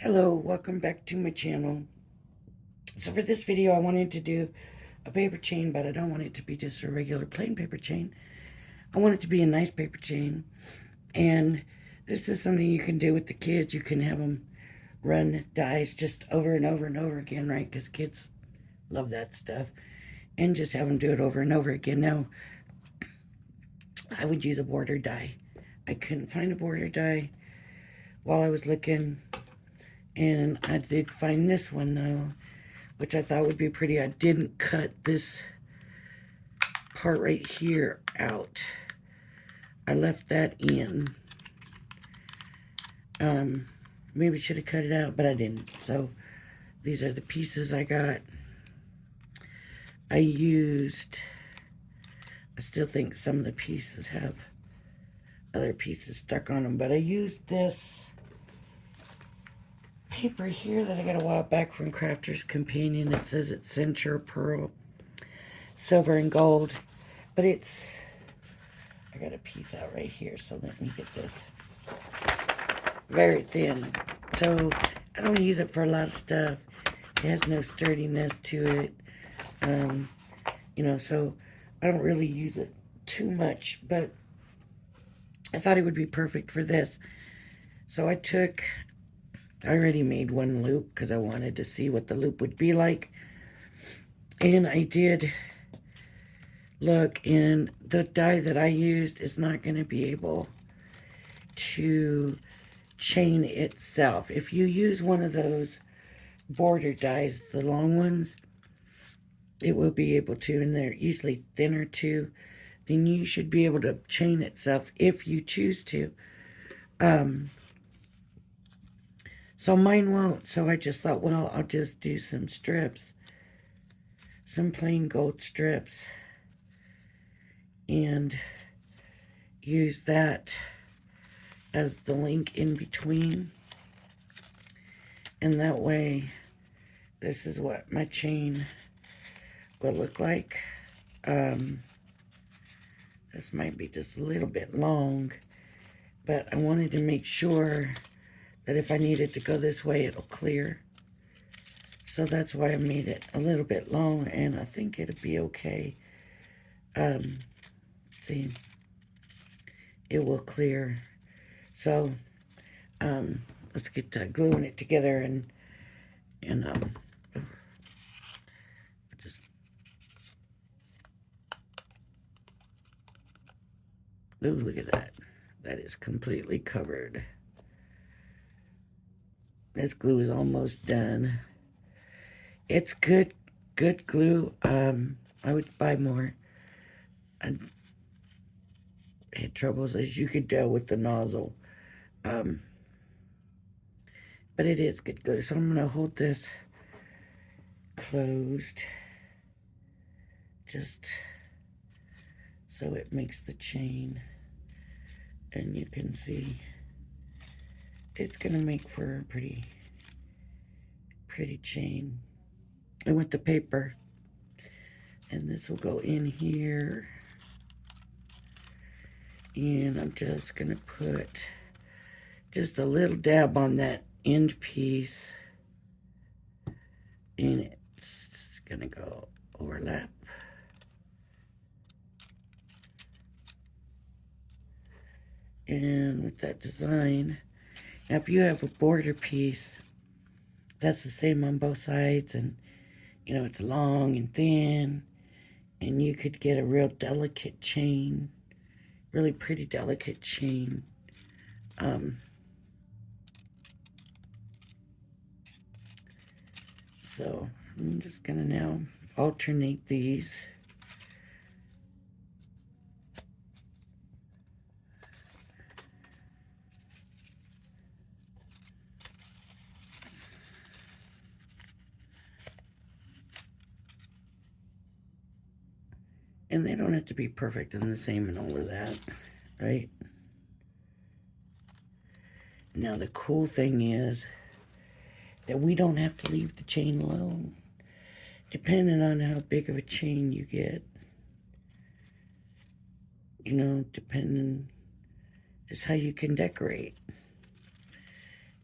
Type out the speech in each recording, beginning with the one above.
Hello, welcome back to my channel. So for this video I wanted to do a paper chain, but I don't want it to be just a regular plain paper chain. I want it to be a nice paper chain, and this is something you can do with the kids. You can have them run dies just over and over and over again, right? Because kids love that stuff, and just have them do it over and over again. Now I would use a border die. I couldn't find a border die while I was looking, and I did find this one though, which I thought would be pretty. I didn't cut this part right here out. I left that in. Maybe should have cut it out, but I didn't. So these are the pieces I got. I still think some of the pieces have other pieces stuck on them, but I used this paper here that I got a while back from Crafter's Companion. It says it's Centaur Pearl, Silver and Gold, but I got a piece out right here, so let me get this. Very thin, so I don't use it for a lot of stuff. It has no sturdiness to it, so I don't really use it too much, but I thought it would be perfect for this. So I already made one loop because I wanted to see what the loop would be like, and I did look, and the die that I used is not going to be able to chain itself. If you use one of those border dies, the long ones, it will be able to, and they're usually thinner too, then you should be able to chain itself if you choose to. So mine won't, so I just thought, well, I'll just do some strips, some plain gold strips, and use that as the link in between, and that way this is what my chain will look like. This might be just a little bit long, but I wanted to make sure that if I needed to go this way, it'll clear. So that's why I made it a little bit long, and I think it'll be okay. See, it will clear. So let's get to gluing it together, and just ooh, look at that. That is completely covered. This glue is almost done. It's good glue. I would buy more. I had troubles, as you could tell, with the nozzle. But it is good glue. So I'm going to hold this closed just so it makes the chain. And you can see it's going to make for a pretty chain. And with the paper, and this will go in here, and I'm just going to put just a little dab on that end piece, and it's going to go overlap. And with that design, now if you have a border piece that's the same on both sides, and it's long and thin, and you could get a real delicate chain, really pretty delicate chain. So I'm just gonna now alternate these. And they don't have to be perfect and the same and all of that, right? Now the cool thing is that we don't have to leave the chain alone, depending on how big of a chain you get. Depending is how you can decorate.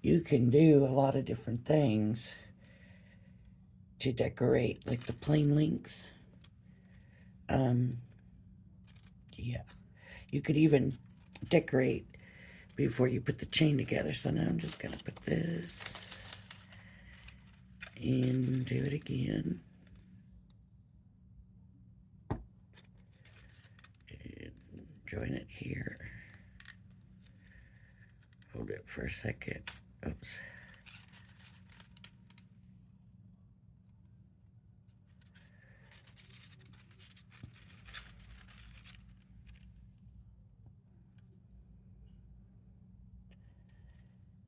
you can do a lot of different things to decorate, like the plain links. Yeah, you could even decorate before you put the chain together. So now I'm just gonna put this and do it again. And join it here. Hold it for a second. Oops.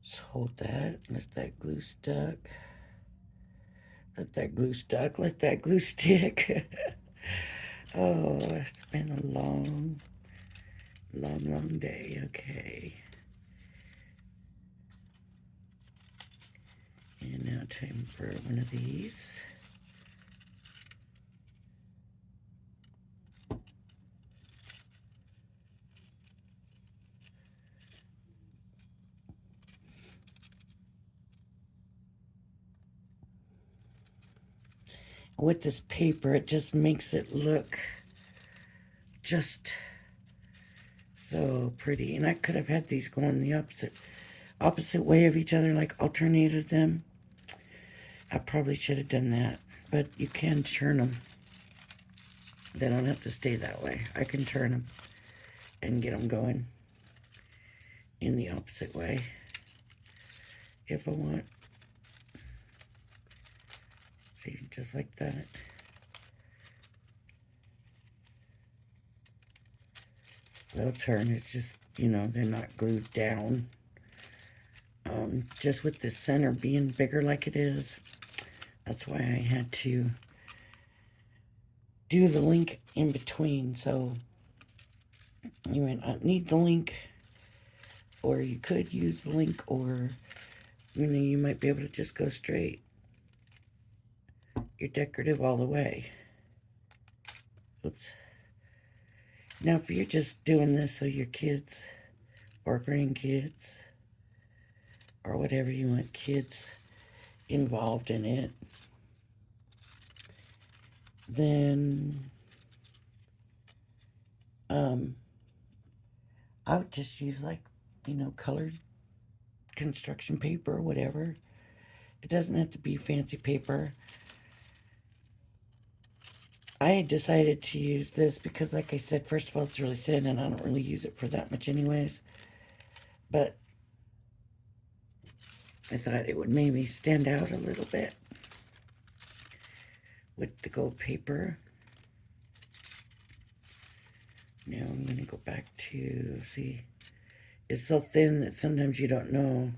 Just hold that, let that glue stuck. Let that glue stuck, let that glue stick. Oh, it's been a long, long day. Okay. And now time for one of these. With this paper, it just makes it look just so pretty. And I could have had these going the opposite way of each other, like alternated them. I probably should have done that, but you can turn them. They don't have to stay that way. I can turn them and get them going in the opposite way if I want. See, just like that. They'll turn. It's just, you know, they're not glued down. Just with the center being bigger like it is, that's why I had to do the link in between. So you might not need the link, or you could use the link, or you know, you might be able to just go straight. You're decorative all the way. Oops. Now, if you're just doing this so your kids or grandkids or whatever you want kids involved in it, then I would just use, like, you know, colored construction paper or whatever. It doesn't have to be fancy paper. I decided to use this because, like I said, first of all, it's really thin and I don't really use it for that much anyways. But I thought it would maybe stand out a little bit with the gold paper. Now I'm going to go back to, see, it's so thin that sometimes you don't know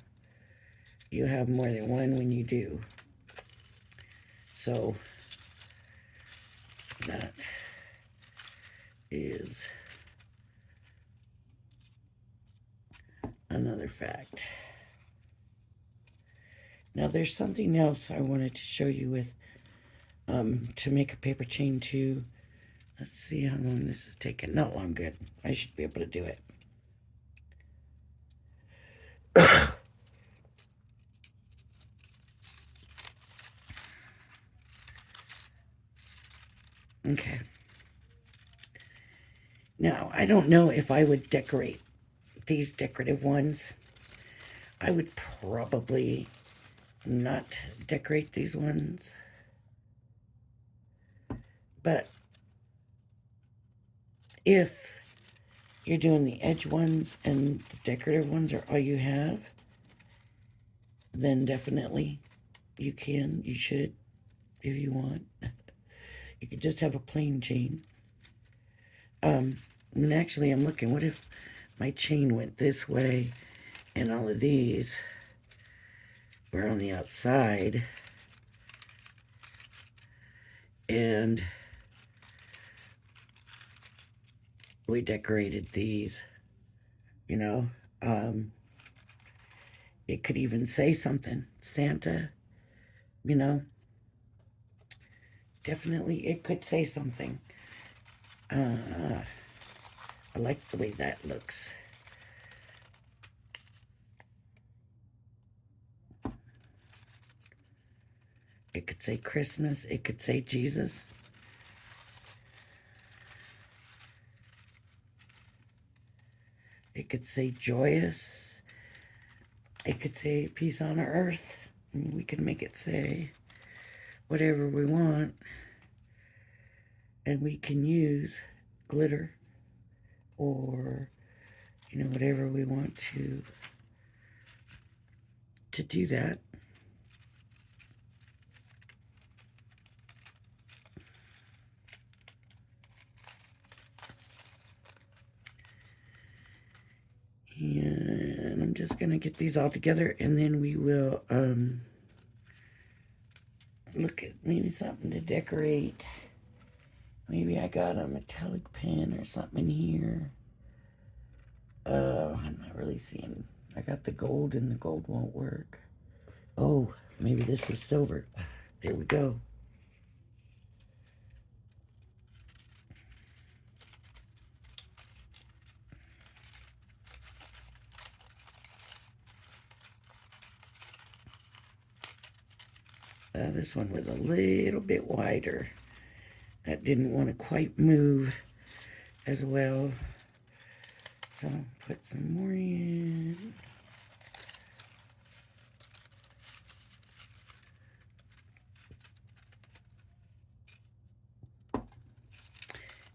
you have more than one when you do. So that is another fact. Now there's something else I wanted to show you with, to make a paper chain too. Let's see how long this is taking. Not long, good. I should be able to do it. Okay. Now, I don't know if I would decorate these decorative ones. I would probably not decorate these ones. But if you're doing the edge ones and the decorative ones are all you have, then definitely you can, you should, if you want. You could just have a plain chain. And actually I'm looking, what if my chain went this way and all of these were on the outside, and we decorated these, you know. It could even say something, Santa, you know. Definitely it could say something. I like the way that looks. It could say Christmas. It could say Jesus. It could say joyous. It could say peace on earth. We can make it say whatever we want. And we can use glitter or, whatever we want to do that. And I'm just going to get these all together, and then we will look at maybe something to decorate. Maybe I got a metallic pen or something in here. I'm not really seeing. I got the gold, and the gold won't work. Oh, maybe this is silver. There we go. This one was a little bit wider. That didn't want to quite move as well. So put some more in.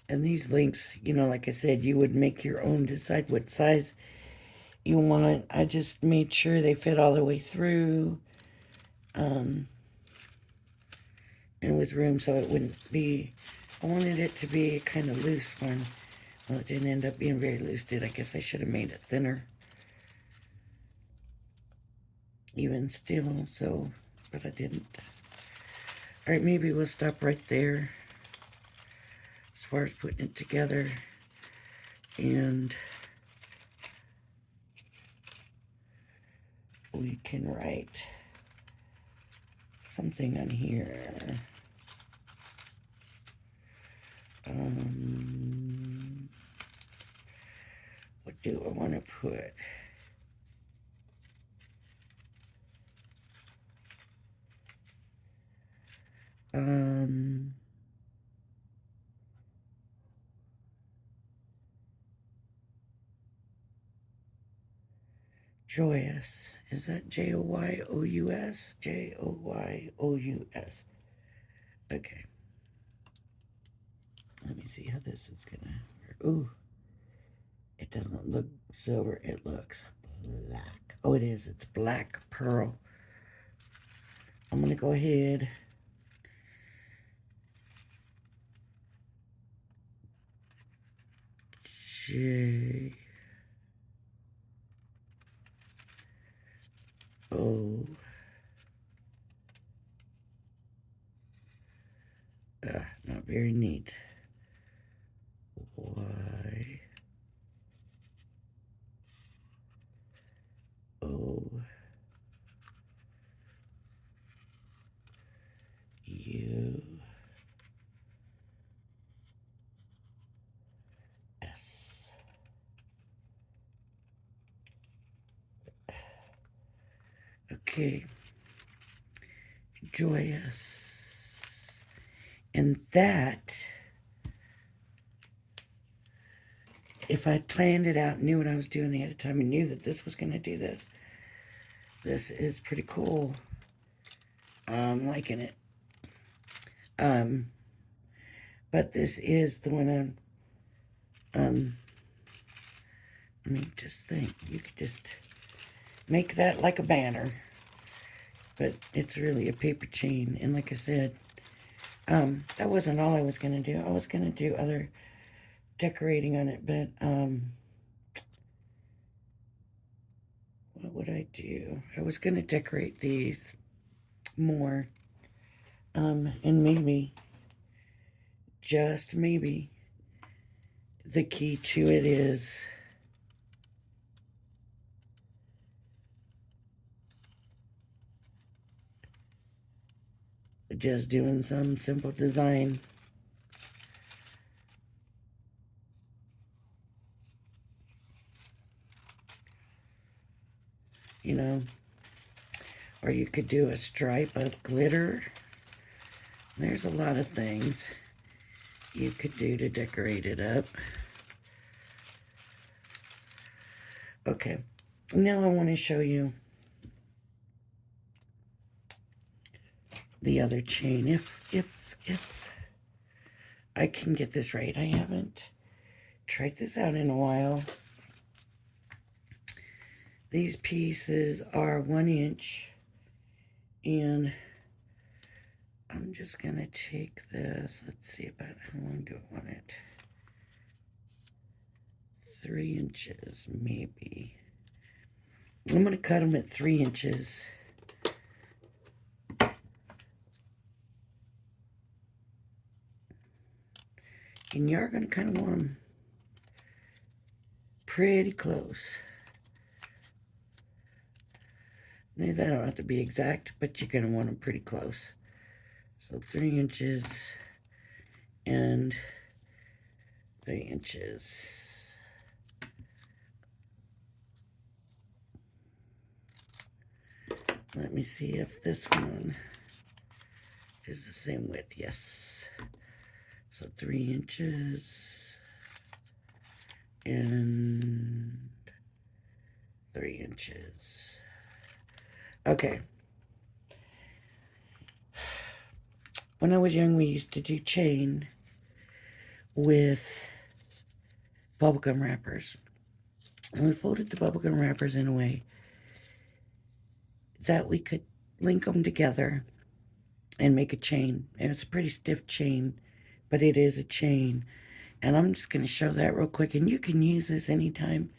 And these links, like I said, you would make your own, decide what size you want. I just made sure they fit all the way through. And with room, so it wouldn't be, I wanted it to be a kind of loose one. Well, it didn't end up being very loose, did I? Guess I should have made it thinner. Even still, so, but I didn't. All right, maybe we'll stop right there as far as putting it together. And we can write something on here. What do I want to put? Joyous. Is that Joyous? Joyous. Okay. Let me see how this is gonna work. Ooh. It doesn't look silver. It looks black. Oh, it is. It's black pearl. I'm gonna go ahead. J. O. Not very neat. Y. O. U. S. Okay. Joyous. And that, if I'd planned it out, knew what I was doing ahead of time, and knew that this was going to do this, this is pretty cool. I'm liking it. But this is the one I mean, just think, you could just make that like a banner. But it's really a paper chain. And like I said, that wasn't all I was going to do. I was going to do other decorating on it, but what would I do? I was going to decorate these more. And maybe, just maybe, the key to it is just doing some simple design. Or you could do a stripe of glitter. There's a lot of things you could do to decorate it up. Okay, now I want to show you the other chain. If I can get this right. I haven't tried this out in a while. These pieces are 1 inch, and I'm just gonna take this. Let's see about how long do I want it. 3 inches, maybe. I'm gonna cut them at 3 inches. And you're gonna kind of want them pretty close. Maybe they don't have to be exact, but you're gonna want them pretty close. So 3 inches and 3 inches. Let me see if this one is the same width. Yes. So 3 inches and 3 inches. Okay. When I was young, we used to do chain with bubblegum wrappers. And we folded the bubblegum wrappers in a way that we could link them together and make a chain. And it's a pretty stiff chain, but it is a chain. And I'm just going to show that real quick. And you can use this anytime.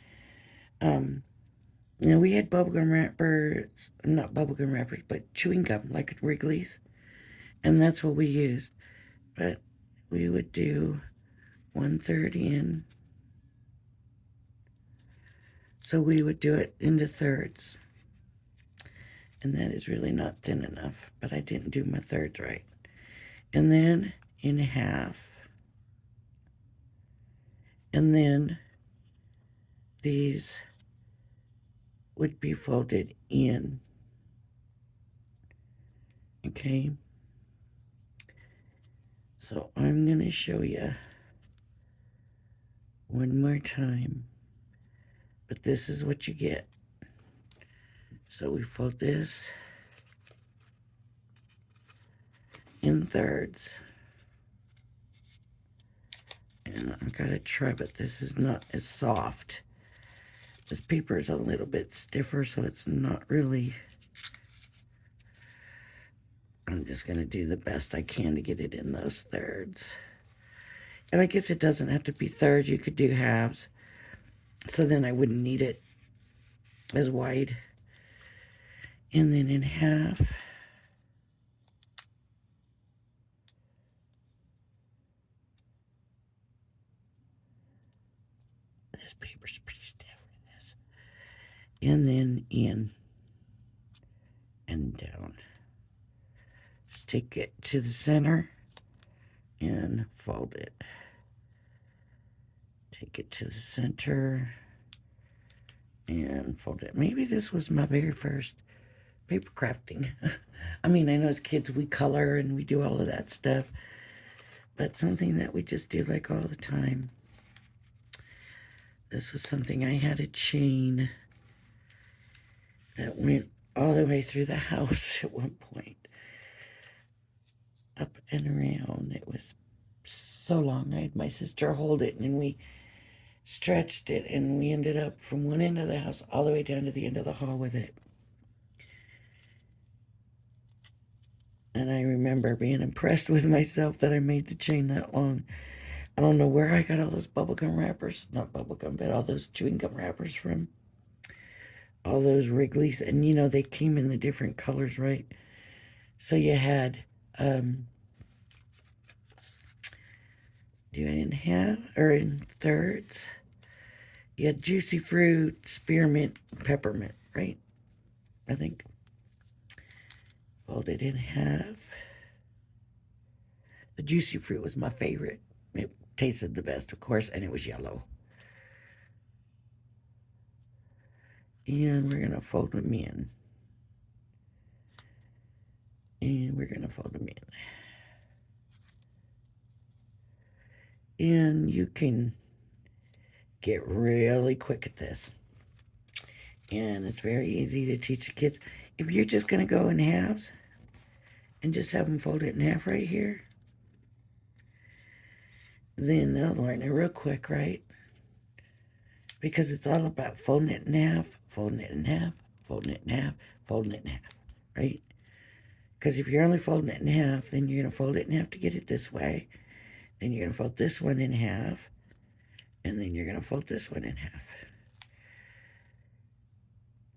You know, we had bubblegum wrappers, not bubblegum wrappers, but chewing gum, like Wrigley's. And that's what we used. But we would do 1/3 in. So we would do it into thirds. And that is really not thin enough, but I didn't do my thirds right. And then in half. And then these would be folded in. Okay. So I'm going to show you one more time. But this is what you get. So we fold this in thirds. And I've got to try, but this is not as soft. This paper is a little bit stiffer, so it's not really... I'm just going to do the best I can to get it in those thirds. And I guess it doesn't have to be thirds. You could do halves. So then I wouldn't need it as wide. And then in half. This paper's pretty stiff for this. And then in and down. Just take it to the center and fold it. Take it to the center and fold it. Maybe this was my very first paper crafting. I mean, I know as kids we color and we do all of that stuff, but something that we just do like all the time. This was something I had a chain that went all the way through the house at one point. Up and around. It was so long. I had my sister hold it, and we stretched it, and we ended up from one end of the house all the way down to the end of the hall with it. And I remember being impressed with myself that I made the chain that long. I don't know where I got all those bubblegum wrappers. Not bubblegum, but all those chewing gum wrappers from. All those Wrigley's. And, you know, they came in the different colors, right? So you had... do it in half or in thirds. You had juicy fruit, spearmint, peppermint, right? I think. Fold it in half. The juicy fruit was my favorite. It tasted the best, of course, and it was yellow. And we're going to fold them in. And we're going to fold them in. And you can get really quick at this. And it's very easy to teach the kids. If you're just going to go in halves and just have them fold it in half right here, then they'll learn it real quick, right? Because it's all about folding it in half, folding it in half, folding it in half, folding it in half, right? Because if you're only folding it in half, then you're going to fold it in half to get it this way. Then you're going to fold this one in half. And then you're going to fold this one in half.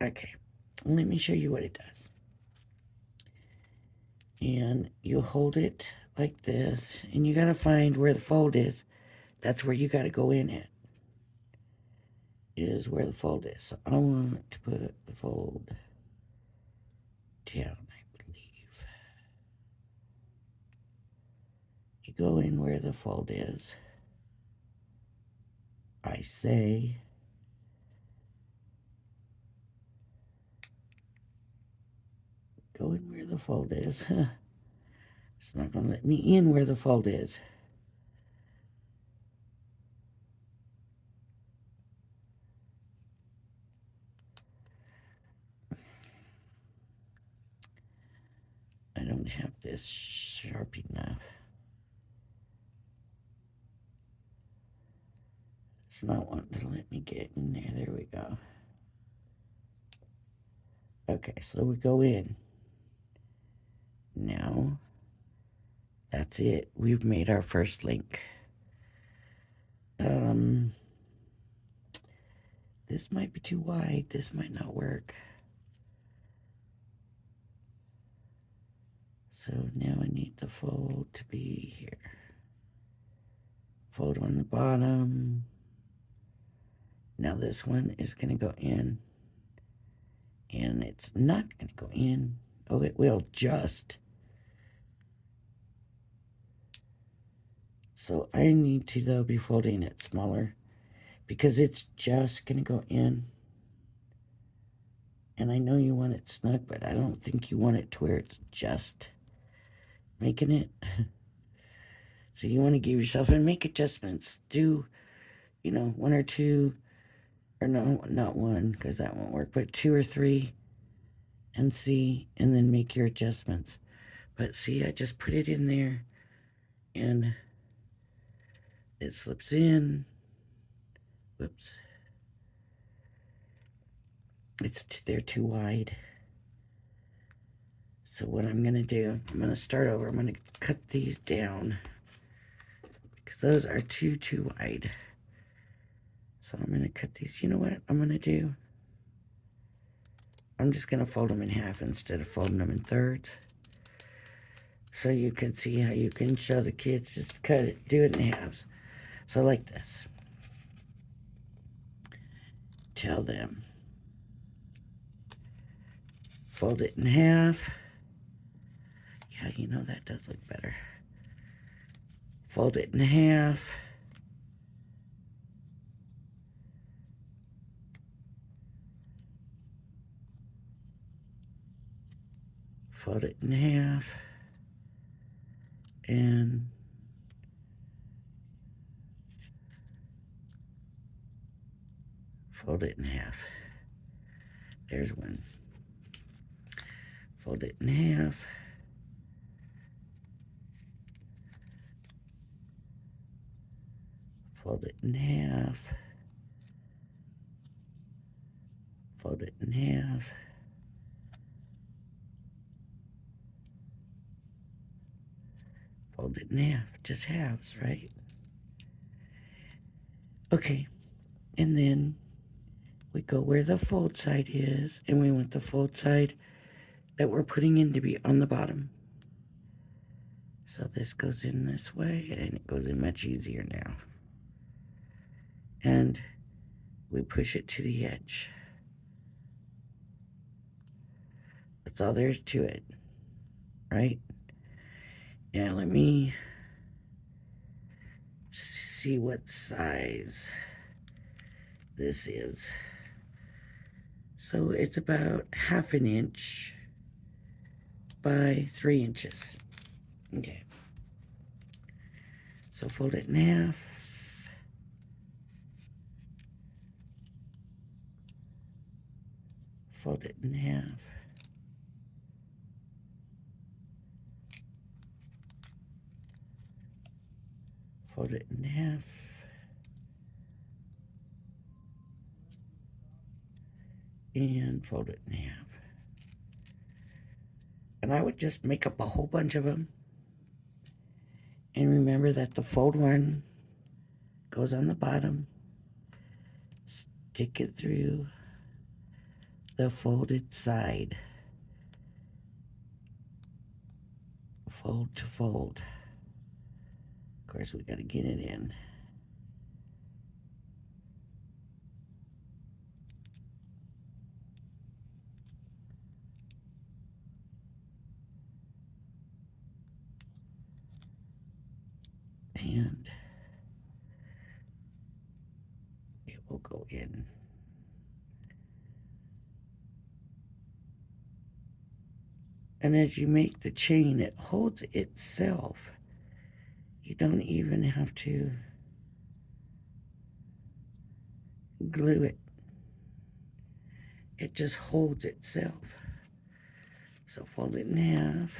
Okay, let me show you what it does. And you hold it like this. And you got to find where the fold is. That's where you got to go in it. Is where the fold is. So I want to put the fold down, I believe. You go in where the fold is. I say, go in where the fold is. It's not going to let me in where the fold is. I don't have this sharp enough. It's not wanting to let me get in there. There we go. Okay, so we go in. Now, that's it. We've made our first link. This might be too wide. This might not work. So now I need the fold to be here. Fold on the bottom. Now this one is going to go in. And it's not going to go in. Oh, it will just. So I need to, though, be folding it smaller. Because it's just going to go in. And I know you want it snug, but I don't think you want it to where it's just making it. So you want to give yourself and make adjustments. Do, you know, one or two, or no, not one, because that won't work, but 2 or 3 and see, and then make your adjustments. But see, I just put it in there and it slips in. Whoops. They're too wide. So what I'm going to do, I'm going to start over. I'm going to cut these down because those are too wide. So I'm going to cut these. You know what I'm going to do? I'm just going to fold them in half instead of folding them in thirds. So you can see how you can show the kids, just cut it, do it in halves. So like this. Tell them. Fold it in half. Yeah, you know, that does look better. Fold it in half. Fold it in half. And fold it in half. There's one. Fold it in half. Fold it in half. Fold it in half. Fold it in half. Just halves, right? Okay. And then we go where the fold side is, and we want the fold side that we're putting in to be on the bottom. So this goes in this way, and it goes in much easier now. And we push it to the edge. That's all there is to it, right? Now let me see what size this is. So it's about 1/2 inch by 3 inches. Okay. So fold it in half, fold it in half, fold it in half, and fold it in half. And I would just make up a whole bunch of them. And remember that the fold one goes on the bottom. Stick it through the folded side. Fold to fold. Of course, we got to get it in. And it will go in. And as you make the chain, it holds itself. You don't even have to glue it. It just holds itself. So fold it in half.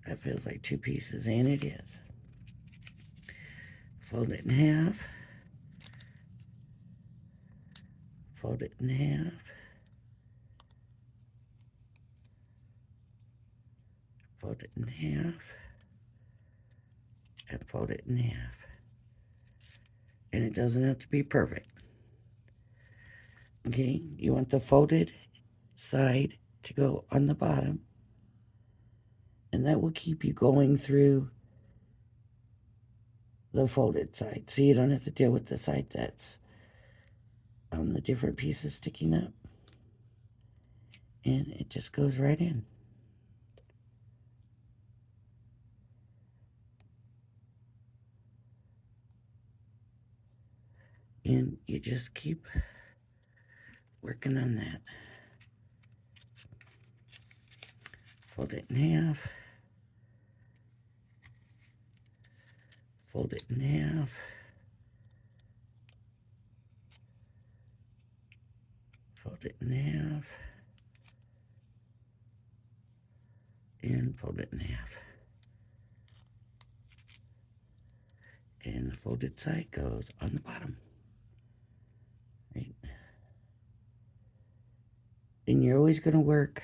That feels like two pieces, and it is. Fold it in half. Fold it in half. Fold it in half. And fold it in half. And it doesn't have to be perfect. Okay, you want the folded side to go on the bottom. And that will keep you going through the folded side. So you don't have to deal with the side that's on the different pieces sticking up. And it just goes right in. And you just keep working on that. Fold it in half. Fold it in half. Fold it in half. And fold it in half. And the folded side goes on the bottom. Right? And you're always going to work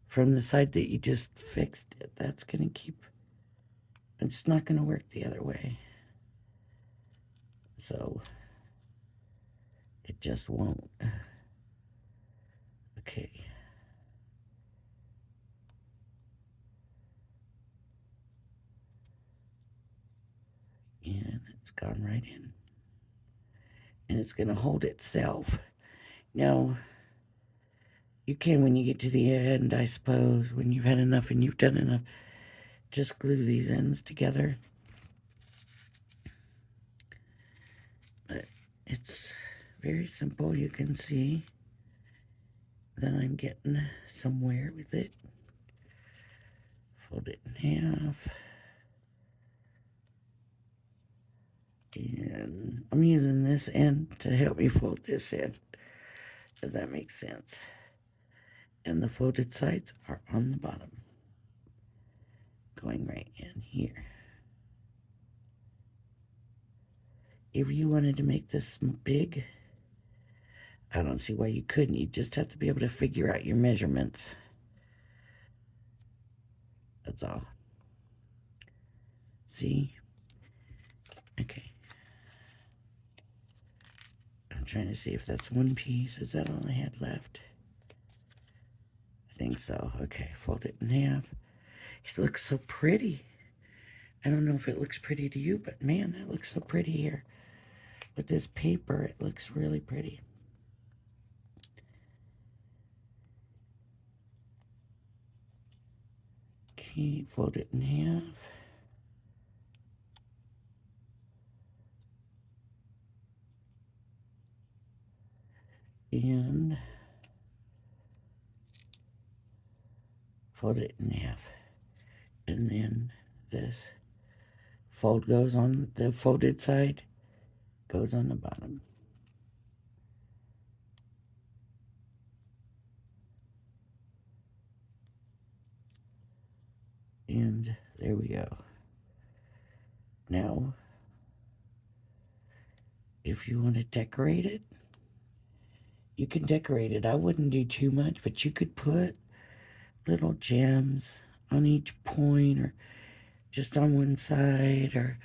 from the side that you just fixed it. That's going to keep, it's not going to work the other way. So it just won't. Okay. And it's gone right in. And it's going to hold itself. Now, you can, when you get to the end, I suppose, when you've had enough and you've done enough, just glue these ends together. But it's very simple. You can see that I'm getting somewhere with it. Fold it in half. And I'm using this end to help me fold this in. Does that make sense? And the folded sides are on the bottom. Going right in here. If you wanted to make this big, I don't see why you couldn't. You just have to be able to figure out your measurements. That's all. See? Okay. I'm trying to see if that's one piece. Is that all I had left? I think so. Okay, fold it in half. It looks so pretty. I don't know if it looks pretty to you, but man, that looks so pretty here. With this paper, it looks really pretty. Okay, fold it in half. And fold it in half. And then this fold goes on the folded side, goes on the bottom. And there we go. Now, if you want to decorate it, you can decorate it. I wouldn't do too much, but you could put little gems on each point, or just on one side, or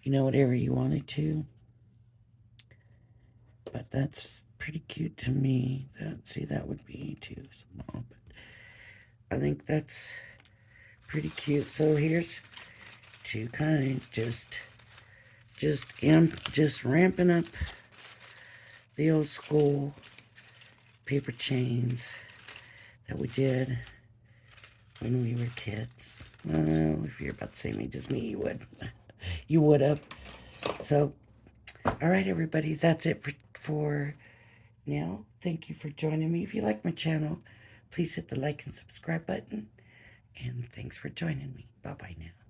whatever you wanted to. But that's pretty cute to me. That would be too small, but I think that's pretty cute. So here's two kinds, just ramping up the old school paper chains that we did when we were kids. Well, if you're about the same age as me, you would have. So, all right, everybody, that's it for now. Thank you for joining me. If you like my channel, please hit the like and subscribe button. And thanks for joining me. Bye-bye now.